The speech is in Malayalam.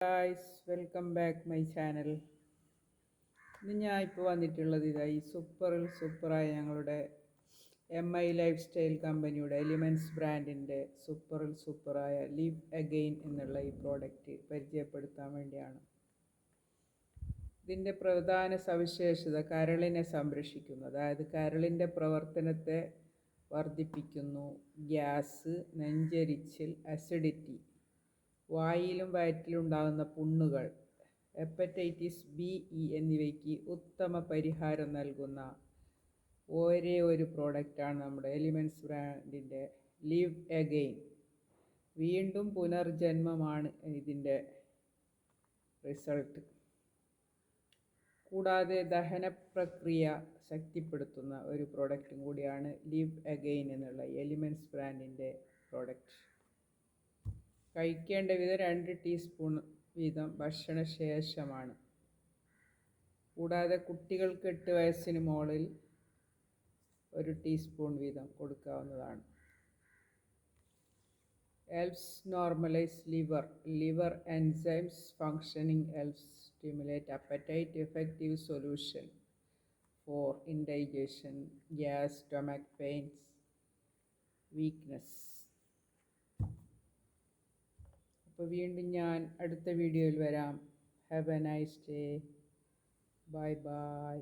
Guys, welcome back my channel. ഇന്ന് ഞാൻ ഇപ്പോൾ വന്നിട്ടുള്ളത് ഈ സൂപ്പറായ ഞങ്ങളുടെ ലൈഫ് സ്റ്റൈൽ കമ്പനിയുടെ എലിമെൻറ്റ്സ് ബ്രാൻഡിൻ്റെ സൂപ്പറായ ലിവ് അഗെയിൻ എന്നുള്ള ഈ പ്രോഡക്റ്റ് പരിചയപ്പെടുത്താൻ വേണ്ടിയാണ്. ഇതിൻ്റെ പ്രധാന സവിശേഷത കരളിനെ സംരക്ഷിക്കുന്നു, അതായത് കരളിൻ്റെ പ്രവർത്തനത്തെ വർദ്ധിപ്പിക്കുന്നു. ഗ്യാസ്, നെഞ്ചരിച്ചിൽ, അസിഡിറ്റി, വായിലും വയറ്റിലും ഉണ്ടാകുന്ന പുണ്ണുകൾ, ഹെപ്പറ്റൈറ്റിസ് ബി, ഇ എന്നിവയ്ക്ക് ഉത്തമ പരിഹാരം നൽകുന്ന ഒരേ ഒരു പ്രോഡക്റ്റാണ് നമ്മുടെ എലിമെൻറ്റ്സ് ബ്രാൻഡിൻ്റെ ലിവ് അഗെയിൻ. വീണ്ടും പുനർജന്മമാണ് ഇതിൻ്റെ റിസൾട്ട്. കൂടാതെ ദഹന പ്രക്രിയ ശക്തിപ്പെടുത്തുന്ന ഒരു പ്രോഡക്റ്റും കൂടിയാണ് ലിവ് അഗെയിൻ എന്നുള്ള എലിമെൻറ്റ്സ് ബ്രാൻഡിൻ്റെ പ്രോഡക്റ്റ്. കഴിക്കേണ്ട വിധം 2 ടീസ്പൂൺ വീതം ഭക്ഷണശേഷമാണ്. കൂടാതെ കുട്ടികൾക്ക് 8 വയസ്സിന് മുകളിൽ 1 ടീസ്പൂൺ വീതം കൊടുക്കാവുന്നതാണ്. Helps normalise liver enzymes functioning, helps stimulate appetite, effective solution for indigestion, gas, stomach pains, weakness. അപ്പോൾ വീണ്ടും ഞാൻ അടുത്ത വീഡിയോയിൽ വരാം. Have A nice day. Bye bye.